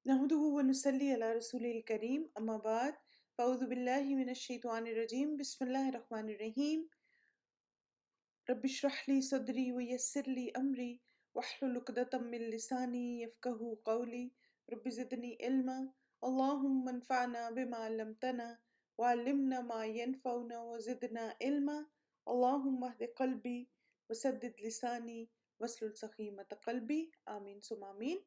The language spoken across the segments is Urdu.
نحمده ونصلي على رسوله الكريم اما بعد فاعوذ بالله من الشيطان الرجيم بسم الله الرحمن الرحيم رب اشرح لي صدري ويسر لي امري واحلل عقدة من لساني يفقهوا قولي رب زدني علما اللهم انفعنا بما علمتنا وعلمنا ما ينفعنا وزدنا علما اللهم اهد قلبي وسدد لساني واسلل سخيمة قلبي آمين ثم آمين.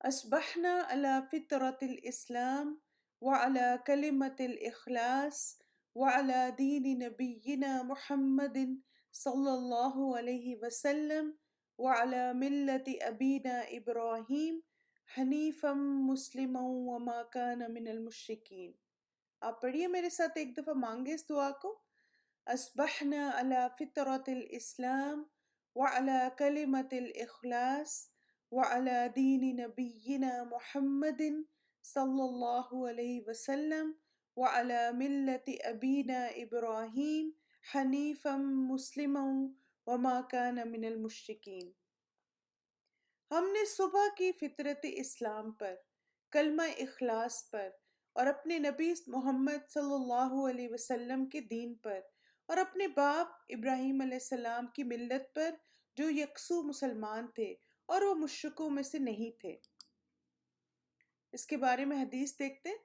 أصبحنا على فطرة الإسلام وعلى كلمة الإخلاص وعلى دين نبينا محمد صلى الله عليه وسلم وعلى ملة أبينا إبراهيم حنيفا مسلما وما كان من المشركين. آپ پڑھیے میرے ساتھ ایک دفعہ مانگے اس دعا کو. أصبحنا على فطرة الإسلام وعلى كلمة الإخلاص وعلى دين نبينا محمد صلى الله عليه وسلم وعلى ملة أبينا إبراهيم حنيفا مسلما وما كان من المشركين. ہم نے صبح کی فطرت اسلام پر، کلمہ اخلاص پر اور اپنے نبی محمد صلی اللہ علیہ وسلم کے دین پر اور اپنے باپ ابراہیم علیہ السلام کی ملت پر جو یکسو مسلمان تھے اور وہ مشرکوں میں سے نہیں تھے. اس کے بارے میں حدیث دیکھتے ہیں.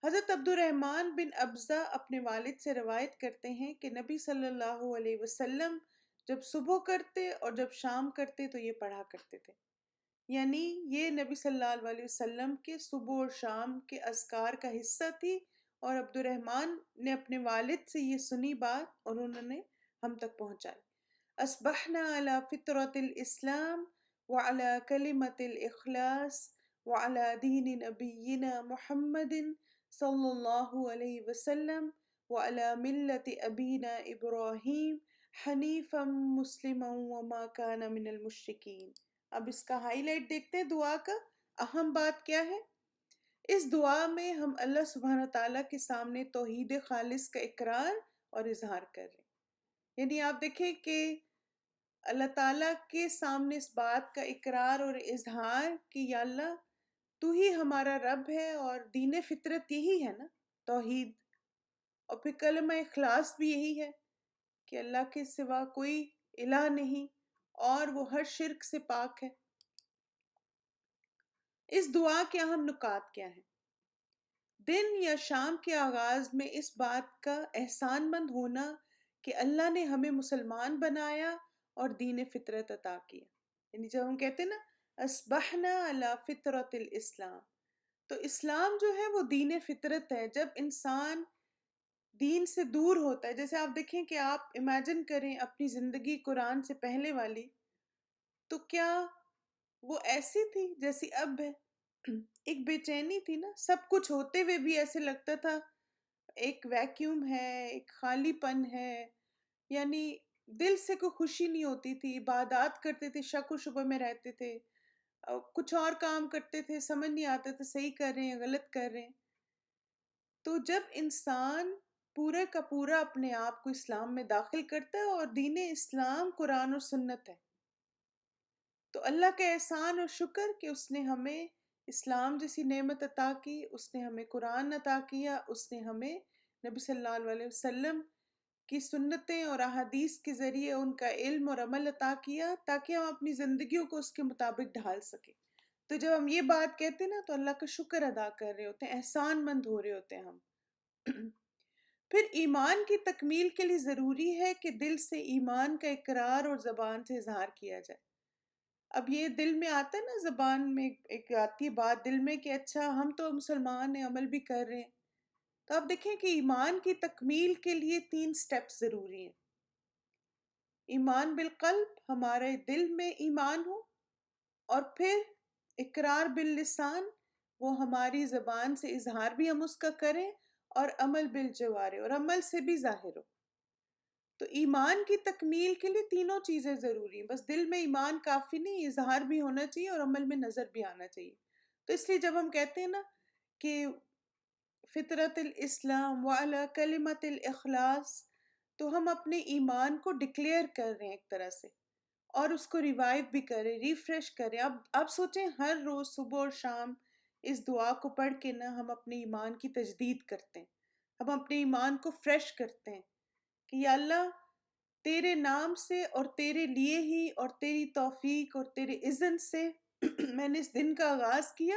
حضرت عبد الرحمن بن ابزہ اپنے والد سے روایت کرتے ہیں کہ نبی صلی اللہ علیہ وسلم جب صبح کرتے اور جب شام کرتے تو یہ پڑھا کرتے تھے. یعنی یہ نبی صلی اللہ علیہ وسلم کے صبح اور شام کے اذکار کا حصہ تھی، اور عبد الرحمن نے اپنے والد سے یہ سنی بات اور انہوں نے ہم تک پہنچائی. اصبحنا على فطرة الاسلام وعلى كلمة الاخلاص وعلى دين نبينا محمد صلی اللہ علیہ وسلم وعلى ملة ابینا ابراہیم حنیفا مسلما وما كان من المشرکین. اب اس کا ہائی لائٹ دیکھتے ہیں دعا کا. اہم بات کیا ہے؟ اس دعا میں ہم اللہ سبحانہ تعالیٰ کے سامنے توحید خالص کا اقرار اور اظہار کر رہے ہیں. یعنی آپ دیکھیں کہ اللہ تعالیٰ کے سامنے اس بات کا اقرار اور اظہار کہ یا اللہ تو ہی ہمارا رب ہے، اور دین فطرت یہی ہے نا، توحید. اور پھر کلمہ اخلاص بھی یہی ہے کہ اللہ کے سوا کوئی الہ نہیں اور وہ ہر شرک سے پاک ہے. اس دعا کے اہم نکات کیا ہیں؟ دن یا شام کے آغاز میں اس بات کا احسان مند ہونا کہ اللہ نے ہمیں مسلمان بنایا اور دین فطرت عطا کیا. یعنی جب ہم کہتے ہیں نا اصبحنا علی فطرت الاسلام، تو اسلام جو ہے وہ دین فطرت ہے. جب انسان دین سے دور ہوتا ہے، جیسے آپ دیکھیں کہ آپ امیجن کریں اپنی زندگی قرآن سے پہلے والی، تو کیا وہ ایسی تھی جیسی اب ہے؟ ایک بے چینی تھی نا، سب کچھ ہوتے ہوئے بھی ایسے لگتا تھا ایک ویکیوم ہے، ایک خالی پن ہے. یعنی دل سے کوئی خوشی نہیں ہوتی تھی. عبادات کرتے تھے، شک و شبہ میں رہتے تھے، کچھ اور کام کرتے تھے، سمجھ نہیں آتا تھا صحیح کر رہے ہیں غلط کر رہے ہیں. تو جب انسان پورے کا پورا اپنے آپ کو اسلام میں داخل کرتا ہے، اور دین اسلام قرآن اور سنت ہے، تو اللہ کا احسان اور شکر کہ اس نے ہمیں اسلام جیسی نعمت عطا کی، اس نے ہمیں قرآن عطا کیا، اس نے ہمیں نبی صلی اللہ علیہ وسلم کی سنتیں اور احادیث کے ذریعے ان کا علم اور عمل عطا کیا، تاکہ ہم اپنی زندگیوں کو اس کے مطابق ڈھال سکیں. تو جب ہم یہ بات کہتے ہیں نا، تو اللہ کا شکر ادا کر رہے ہوتے ہیں، احسان مند ہو رہے ہوتے ہیں ہم. پھر ایمان کی تکمیل کے لیے ضروری ہے کہ دل سے ایمان کا اقرار اور زبان سے اظہار کیا جائے. اب یہ دل میں آتا ہے نا، زبان میں ایک آتی ہے بات دل میں کہ اچھا ہم تو مسلمان ہیں، عمل بھی کر رہے ہیں. تو آپ دیکھیں کہ ایمان کی تکمیل کے لیے 3 سٹیپس ضروری ہیں. ایمان بالقلب، ہمارے دل میں ایمان ہو، اور پھر اقرار باللسان، وہ ہماری زبان سے اظہار بھی ہم اس کا کریں، اور عمل بالجوارح، اور عمل سے بھی ظاہر ہو. تو ایمان کی تکمیل کے لیے تینوں چیزیں ضروری ہیں. بس دل میں ایمان کافی نہیں، اظہار بھی ہونا چاہیے اور عمل میں نظر بھی آنا چاہیے. تو اس لیے جب ہم کہتے ہیں نا کہ فطرت الاسلام وعلی کلمت الاخلاص، تو ہم اپنے ایمان کو ڈکلیئر کر رہے ہیں ایک طرح سے، اور اس کو ریوائیو بھی کریں، ریفریش کریں. اب آپ سوچیں ہر روز صبح اور شام اس دعا کو پڑھ کے نا ہم اپنے ایمان کی تجدید کرتے ہیں، ہم اپنے ایمان کو فریش کرتے ہیں کہ یا اللہ تیرے نام سے اور تیرے لیے ہی اور تیری توفیق اور تیرے اذن سے میں نے اس دن کا آغاز کیا،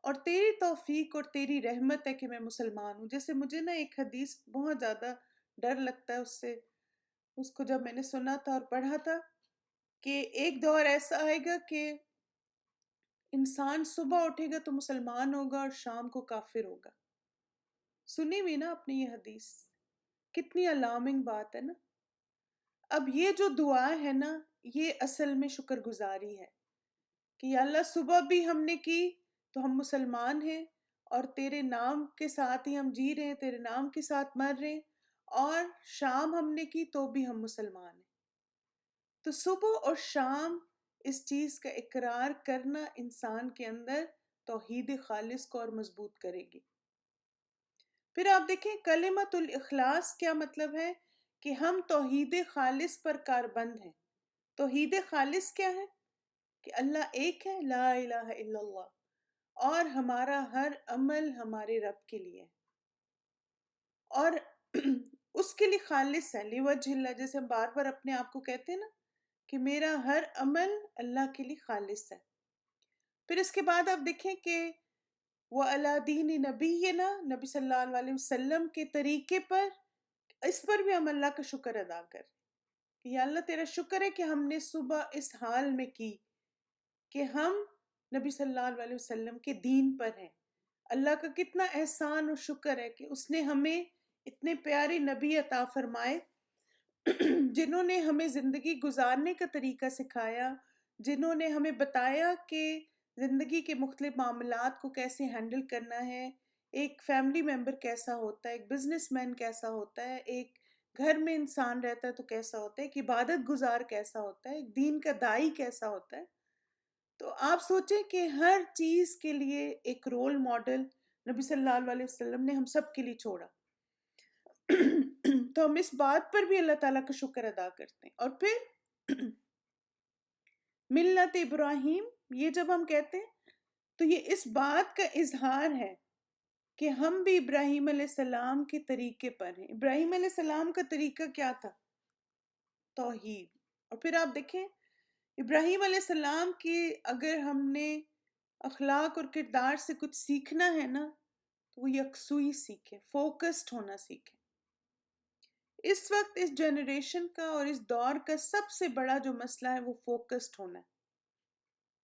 اور تیری توفیق اور تیری رحمت ہے کہ میں مسلمان ہوں. جیسے مجھے نا ایک حدیث بہت زیادہ ڈر لگتا ہے اس سے، اس کو جب میں نے سنا تھا اور پڑھا تھا، کہ ایک دور ایسا آئے گا کہ انسان صبح اٹھے گا تو مسلمان ہوگا اور شام کو کافر ہوگا. سنی بھی نا اپنی یہ حدیث، کتنی الارمنگ بات ہے نا. اب یہ جو دعا ہے نا، یہ اصل میں شکر گزاری ہے کہ یا اللہ صبح بھی ہم نے کی تو ہم مسلمان ہیں، اور تیرے نام کے ساتھ ہی ہم جی رہے ہیں، تیرے نام کے ساتھ مر رہے ہیں، اور شام ہم نے کی تو بھی ہم مسلمان ہیں. تو صبح اور شام اس چیز کا اقرار کرنا انسان کے اندر توحید خالص کو اور مضبوط کرے گی. پھر آپ دیکھیں کلمت الاخلاص کیا مطلب ہے، کہ ہم توحید خالص پر کاربند ہیں. توحید خالص کیا ہے؟ کہ اللہ ایک ہے، لا الہ الا اللہ، اور ہمارا ہر عمل ہمارے رب کے لیے، اور اس کے لیے خالص ہے، لوجہ اللہ. جیسے ہم بار بار اپنے آپ کو کہتے ہیں نا کہ میرا ہر عمل اللہ کے لیے خالص ہے. پھر اس کے بعد آپ دیکھیں کہ وَعَلَى دِينِ نَبِيِّنَا، نبی صلی اللہ علیہ وسلم کے طریقے پر، اس پر بھی ہم اللہ کا شکر ادا کر کہ یا اللہ تیرا شکر ہے کہ ہم نے صبح اس حال میں کی کہ ہم نبی صلی اللہ علیہ وسلم کے دین پر ہیں. اللہ کا کتنا احسان اور شکر ہے کہ اس نے ہمیں اتنے پیارے نبی عطا فرمائے جنہوں نے ہمیں زندگی گزارنے کا طریقہ سکھایا، جنہوں نے ہمیں بتایا کہ زندگی کے مختلف معاملات کو کیسے ہینڈل کرنا ہے، ایک فیملی ممبر کیسا ہوتا ہے، ایک بزنس مین کیسا ہوتا ہے، ایک گھر میں انسان رہتا ہے تو کیسا ہوتا ہے، ایک عبادت گزار کیسا ہوتا ہے، ایک دین کا داعی کیسا ہوتا ہے. تو آپ سوچیں کہ ہر چیز کے لیے ایک رول ماڈل نبی صلی اللہ علیہ وسلم نے ہم سب کے لیے چھوڑا. تو ہم اس بات پر بھی اللہ تعالیٰ کا شکر ادا کرتے ہیں. اور پھر ملت ابراہیم، یہ جب ہم کہتے ہیں تو یہ اس بات کا اظہار ہے کہ ہم بھی ابراہیم علیہ السلام کے طریقے پر ہیں. ابراہیم علیہ السلام کا طریقہ کیا تھا؟ توحید. اور پھر آپ دیکھیں ابراہیم علیہ السلام کی اگر ہم نے اخلاق اور کردار سے کچھ سیکھنا ہے نا تو وہ یکسوئی سیکھیں، فوکسڈ ہونا سیکھیں۔ اس وقت اس جنریشن کا اور اس دور کا سب سے بڑا جو مسئلہ ہے وہ فوکسڈ ہونا ہے۔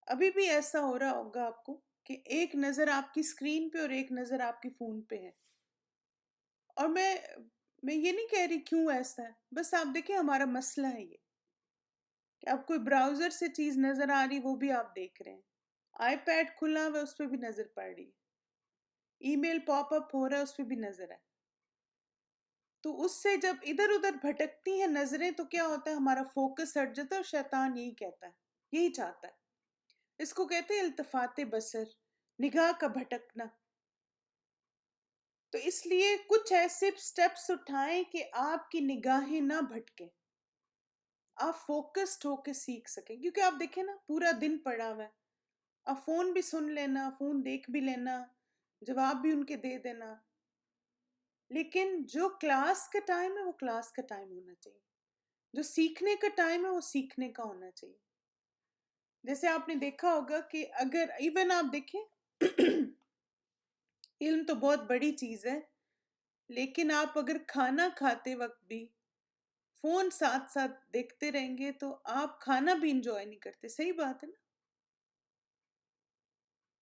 ابھی بھی ایسا ہو رہا ہوگا آپ کو کہ ایک نظر آپ کی اسکرین پہ اور ایک نظر آپ کی فون پہ ہے، اور میں یہ نہیں کہہ رہی کیوں ایسا ہے، بس آپ دیکھیں ہمارا مسئلہ ہے یہ کہ آپ کوئی براؤزر سے چیز نظر آ رہی وہ بھی آپ دیکھ رہے ہیں، آئی پیڈ کھلا ہوا اس پہ بھی نظر پڑ رہی ہے، ای میل پاپ اپ ہو رہا ہے اس پہ بھی نظر ہے۔ تو اس سے جب ادھر ادھر بھٹکتی ہیں نظریں تو کیا ہوتا ہے، ہمارا فوکس ہٹ جاتا ہے، اور شیطان یہی کہتا ہے، یہی چاہتا ہے، اس کو کہتے ہیں التفات بصر، نگاہ کا بھٹکنا۔ تو اس لیے کچھ ایسے سٹیپس اٹھائیں کہ آپ کی نگاہیں نہ بھٹکیں، آپ فوکسڈ ہو کے سیکھ سکیں، کیونکہ آپ دیکھیں نا پورا دن پڑا ہوا ہے، آپ فون بھی سن لینا، فون دیکھ بھی لینا، جواب بھی ان کے دے دینا، لیکن جو کلاس کا ٹائم ہے وہ کلاس کا ٹائم ہونا چاہیے، جو سیکھنے کا ٹائم ہے وہ سیکھنے کا ہونا چاہیے۔ جیسے آپ نے دیکھا ہوگا کہ اگر ایون آپ دیکھیں علم تو بہت بڑی چیز ہے، لیکن آپ اگر کھانا کھاتے وقت بھی فون ساتھ ساتھ دیکھتے رہیں گے تو آپ کھانا بھی انجوائے نہیں کرتے، صحیح بات ہے نا؟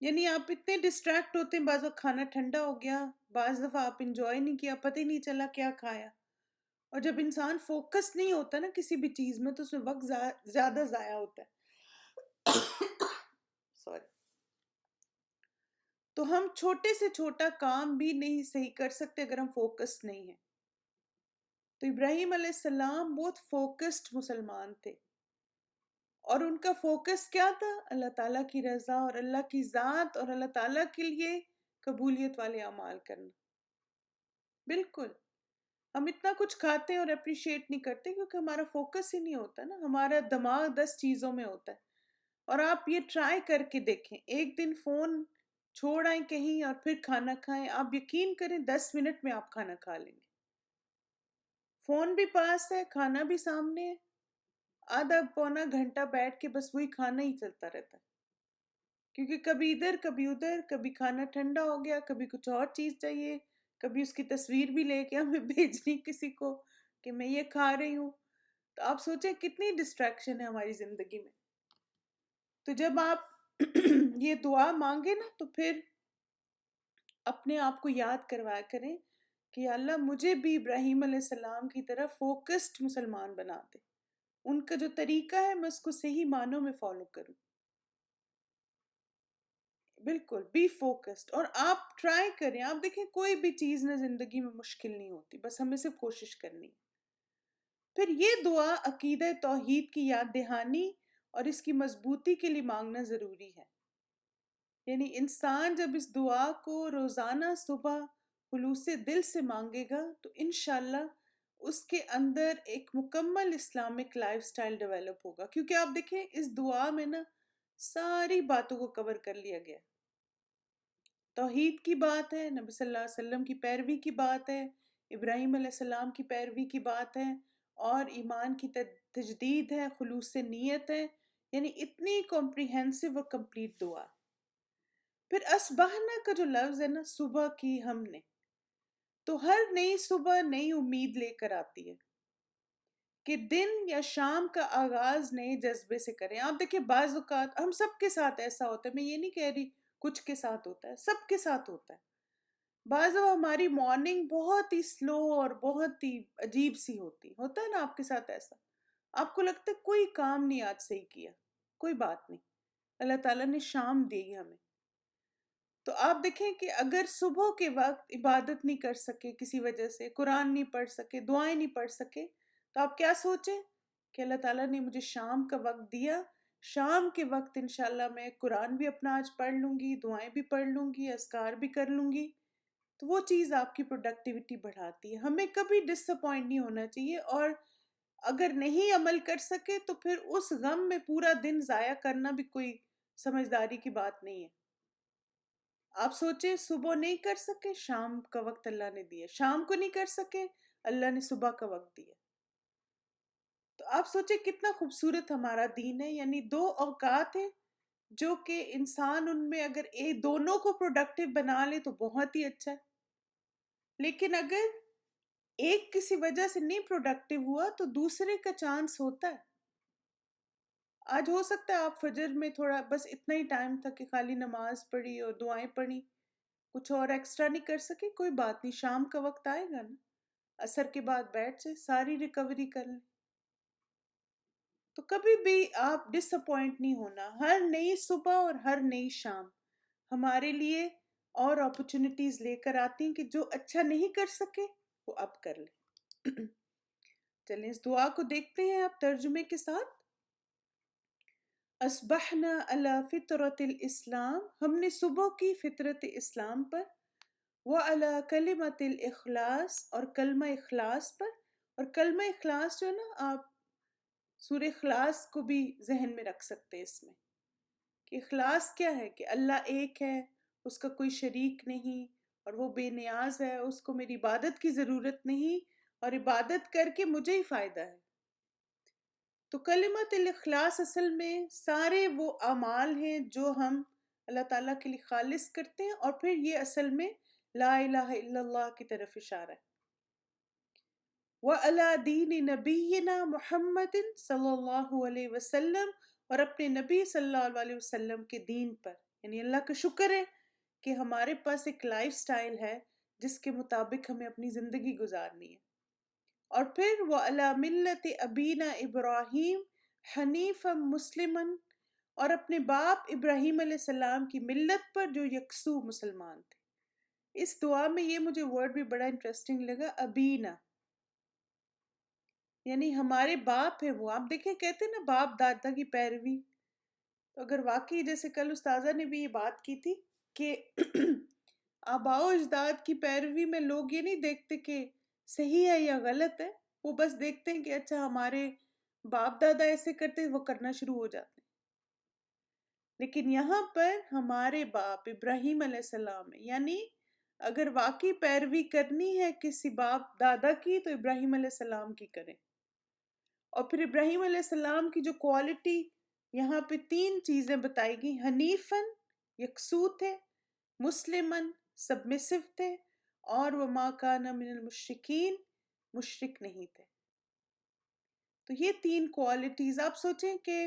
یعنی آپ اتنے ڈسٹریکٹ ہوتے ہیں، بعض وقت کھانا ٹھنڈا ہو گیا، بعض دفعہ آپ انجوائے نہیں کیا، پتہ ہی نہیں چلا کیا کھایا۔ اور جب انسان فوکس نہیں ہوتا نا کسی بھی چیز میں تو اس میں وقت زیادہ ضائع ہوتا ہے۔ سوری۔ تو ہم چھوٹے سے چھوٹا کام بھی نہیں صحیح کر سکتے اگر ہم فوکس نہیں ہیں۔ تو ابراہیم علیہ السلام بہت فوکسڈ مسلمان تھے، اور ان کا فوکس کیا تھا؟ اللہ تعالیٰ کی رضا اور اللہ کی ذات اور اللہ تعالیٰ کے لیے قبولیت والے اعمال کرنا۔ بالکل، ہم اتنا کچھ کھاتے ہیں اور اپریشیٹ نہیں کرتے کیونکہ ہمارا فوکس ہی نہیں ہوتا نا، ہمارا دماغ 10 چیزوں میں ہوتا ہے۔ اور آپ یہ ٹرائی کر کے دیکھیں، ایک دن فون چھوڑ آئیں کہیں اور پھر کھانا کھائیں، آپ یقین کریں 10 منٹ میں آپ کھانا کھا لیں گے، فون بھی پاس ہے، کھانا بھی سامنے ہے، آدھا پونا گھنٹہ بیٹھ کے بس وہی کھانا ہی چلتا رہتا ہے، کیونکہ کبھی ادھر کبھی ادھر، کبھی کھانا ٹھنڈا ہو گیا، کبھی کچھ اور چیز چاہیے، کبھی اس کی تصویر بھی لے کے ہمیں بھیجنی کسی کو کہ میں یہ کھا رہی ہوں۔ تو آپ سوچیں کتنی ڈسٹریکشن ہے ہماری زندگی میں۔ تو جب آپ یہ دعا مانگے نا تو پھر اپنے آپ کو یاد کروایا کریں کہ یا اللہ مجھے بھی ابراہیم علیہ السلام کی طرح فوکسڈ مسلمان بنا دے، ان کا جو طریقہ ہے میں اس کو صحیح معنوں میں فالو کروں۔ بالکل بی فوکسڈ، اور آپ ٹرائی کریں، آپ دیکھیں کوئی بھی چیز نہ زندگی میں مشکل نہیں ہوتی، بس ہمیں صرف کوشش کرنی ہے۔ پھر یہ دعا عقیدہ توحید کی یاد دہانی اور اس کی مضبوطی کے لیے مانگنا ضروری ہے۔ یعنی انسان جب اس دعا کو روزانہ صبح خلوص دل سے مانگے گا تو انشاءاللہ اس کے اندر ایک مکمل اسلامک لائف سٹائل ڈیولپ ہوگا، کیونکہ آپ دیکھیں اس دعا میں نا ساری باتوں کو کور کر لیا گیا۔ توحید کی بات ہے، نبی صلی اللہ علیہ وسلم کی پیروی کی بات ہے، ابراہیم علیہ السلام کی پیروی کی بات ہے، اور ایمان کی تجدید ہے، خلوص نیت ہے، یعنی اتنی کمپریہنسو اور کمپلیٹ دعا۔ پھر اسبحنا کا جو لفظ ہے نا، صبح کی ہم نے، تو ہر نئی صبح نئی امید لے کر آتی ہے کہ دن یا شام کا آغاز نئے جذبے سے کریں۔ آپ دیکھیں بعض اوقات ہم سب کے ساتھ ایسا ہوتا ہے، میں یہ نہیں کہہ رہی کچھ کے ساتھ ہوتا ہے، سب کے ساتھ ہوتا ہے۔ بعض اوقات ہماری مارننگ بہت ہی سلو اور بہت ہی عجیب سی ہوتا ہے نا آپ کے ساتھ ایسا، آپ کو لگتا ہے کوئی کام نہیں آج صحیح کیا، کوئی بات نہیں، اللہ تعالیٰ نے شام دی ہمیں۔ تو آپ دیکھیں کہ اگر صبح کے وقت عبادت نہیں کر سکے کسی وجہ سے، قرآن نہیں پڑھ سکے، دعائیں نہیں پڑھ سکے، تو آپ کیا سوچیں کہ اللہ تعالیٰ نے مجھے شام کا وقت دیا، شام کے وقت انشاءاللہ میں قرآن بھی اپنا آج پڑھ لوں گی، دعائیں بھی پڑھ لوں گی، اذکار بھی کر لوں گی۔ تو وہ چیز آپ کی پروڈکٹیوٹی بڑھاتی ہے۔ ہمیں کبھی ڈس اپوائنٹ نہیں ہونا چاہیے، اور اگر نہیں عمل کر سکے تو پھر اس غم میں پورا دن ضائع کرنا بھی کوئی سمجھداری کی بات نہیں ہے۔ آپ سوچیں صبح نہیں کر سکے، شام کا وقت اللہ نے دیا، شام کو نہیں کر سکے، اللہ نے صبح کا وقت دیا۔ تو آپ سوچیں کتنا خوبصورت ہمارا دین ہے، یعنی دو اوقات ہیں جو کہ انسان ان میں اگر دونوں کو پروڈکٹیو بنا لے تو بہت ہی اچھا ہے. لیکن اگر ایک کسی وجہ سے نہیں پروڈکٹیو ہوا تو دوسرے کا چانس ہوتا ہے. آج ہو سکتا ہے آپ فجر میں تھوڑا بس اتنا ہی ٹائم تھا کہ خالی نماز پڑھی اور دعائیں پڑھی، کچھ اور ایکسٹرا نہیں کر سکے، کوئی بات نہیں، شام کا وقت آئے گا نا، عصر کے بعد بیٹھ سے ساری ریکوری کر لیں. تو کبھی بھی آپ ڈس اپوائنٹ نہیں ہونا. ہر نئی صبح اور ہر نئی شام ہمارے لیے اور اپرچونٹیز لے کر آتی ہیں کہ جو اچھا نہیں کر سکے وہ اب کر لیں. چلیں اس دعا کو دیکھتے ہیں آپ ترجمے کے ساتھ. اصبحنا علی فطرت الاسلام، ہم نے صبح کی فطرت اسلام پر، وعلی کلمت الاخلاص اور کلمہ اخلاص پر. اور کلمہ اخلاص جو ہے نا، آپ سورہ اخلاص کو بھی ذہن میں رکھ سکتے ہیں اس میں، کہ اخلاص کیا ہے، کہ اللہ ایک ہے، اس کا کوئی شریک نہیں اور وہ بے نیاز ہے، اس کو میری عبادت کی ضرورت نہیں اور عبادت کر کے مجھے ہی فائدہ ہے. تو کلمت الاخلاص اصل میں سارے وہ اعمال ہیں جو ہم اللہ تعالیٰ کے لیے خالص کرتے ہیں، اور پھر یہ اصل میں لا الہ الا اللہ کی طرف اشارہ ہے. وَعَلَى دِينِ نَبِيِّنَا مُحَمَّدٍ صلی اللہ علیہ وسلم، اور اپنے نبی صلی اللہ علیہ وسلم کے دین پر. یعنی اللہ کا شکر ہے کہ ہمارے پاس ایک لائف سٹائل ہے جس کے مطابق ہمیں اپنی زندگی گزارنی ہے. اور پھر وَعَلَى مِلَّةِ أَبِينَا إِبْرَاهِيمَ حَنِيفًا مُسْلِمًا، اور اپنے باپ ابراہیم علیہ السلام کی ملت پر جو یکسو مسلمان تھے. اس دعا میں یہ مجھے ورڈ بھی بڑا انٹرسٹنگ لگا، ابینا، یعنی ہمارے باپ ہیں وہ. آپ دیکھیں کہتے ہیں نا باپ دادا کی پیروی. تو اگر واقعی جیسے کل استاذہ نے بھی یہ بات کی تھی کہ آباء و اجداد کی پیروی میں لوگ یہ نہیں دیکھتے کہ صحیح ہے یا غلط ہے، وہ بس دیکھتے ہیں کہ اچھا ہمارے باپ دادا ایسے کرتے وہ کرنا شروع ہو جاتے ہیں. لیکن یہاں پر ہمارے باپ ابراہیم علیہ السلام ہے، یعنی اگر واقعی پیروی کرنی ہے کسی باپ دادا کی تو ابراہیم علیہ السلام کی کریں. اور پھر ابراہیم علیہ السلام کی جو کوالٹی یہاں پہ 3 چیزیں بتائی گئی، حنیفاً یکسو تھے، مسلماً سبمسو تھے، اور وما کان من المشرکین مشرک نہیں تھے. تو یہ 3 کوالٹیز آپ سوچیں کہ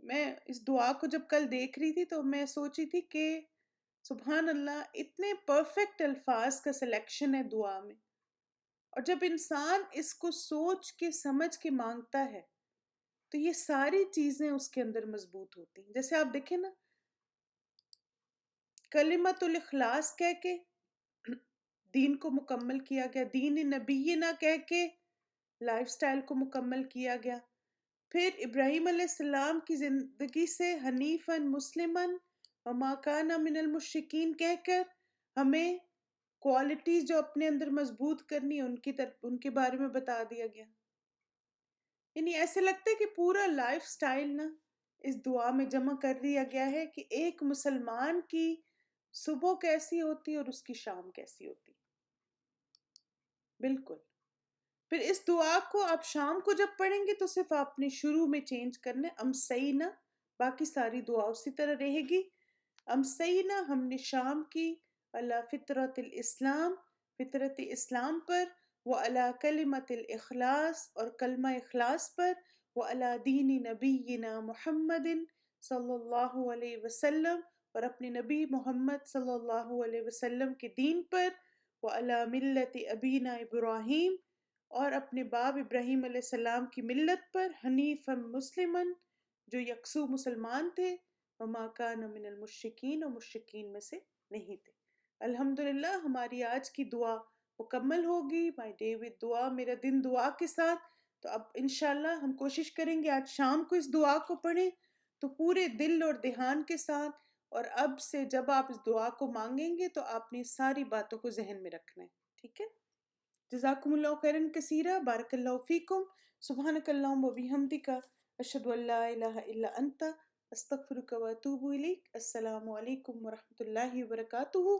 میں اس دعا کو جب کل دیکھ رہی تھی تو میں سوچی تھی کہ سبحان اللہ اتنے پرفیکٹ الفاظ کا سلیکشن ہے دعا میں، اور جب انسان اس کو سوچ کے سمجھ کے مانگتا ہے تو یہ ساری چیزیں اس کے اندر مضبوط ہوتی ہیں. جیسے آپ دیکھیں نا، کلمت الاخلاص کہہ کے دین کو مکمل کیا گیا، دین نبینا کہہ کے لائف سٹائل کو مکمل کیا گیا. پھر ابراہیم علیہ السلام کی زندگی سے حنیفاً مسلماً وما کان من المشرکین کہہ کر ہمیں کوالٹیز جو اپنے اندر مضبوط کرنی ان کے بارے میں بتا دیا گیا. یعنی ایسے لگتا ہے کہ پورا لائف سٹائل نا اس دعا میں جمع کر دیا گیا ہے کہ ایک مسلمان کی صبح کیسی ہوتی اور اس کی شام کیسی ہوتی. بالکل. پھر اس دعا کو آپ شام کو جب پڑھیں گے تو صرف آپ نے شروع میں چینج کرنا امسینا، باقی ساری دعا اسی طرح رہے گی. امسینا، ہم نے شام کی، اللہ فطرت الاسلام، فطرت اسلام پر، وعلی کلمت الاخلاص اور کلمہ اخلاص پر، وعلی دین نبینا محمد صلی اللہ علیہ وسلم اور اپنے نبی محمد صلی اللہ علیہ وسلم کے دین پر، وعلی ملت ابینا ابراہیم اور اپنے باپ ابراہیم علیہ السلام کی ملت پر، حنیفا مسلمن جو یکسو مسلمان تھے، وما کان من المشرکین اور مشرکین میں سے نہیں تھے. الحمدللہ ہماری آج کی دعا مکمل ہوگی. مائی ڈے ود دعا، میرا دن دعا کے ساتھ. تو اب انشاءاللہ ہم کوشش کریں گے آج شام کو اس دعا کو پڑھیں تو پورے دل اور دھیان کے ساتھ، اور اب سے جب آپ اس دعا کو مانگیں گے تو آپ نے ساری باتوں کو ذہن میں رکھنا ہے. ٹھیک ہے؟ جزاکم اللہ خیرن کثیرہ، بارک اللہ فیکم، سبحانک اللہم و بحمدک، اشہد ان لا الہ الا انت، استغفرک و اتوب الیک. السلام علیکم ورحمۃ اللہ وبرکاتہ.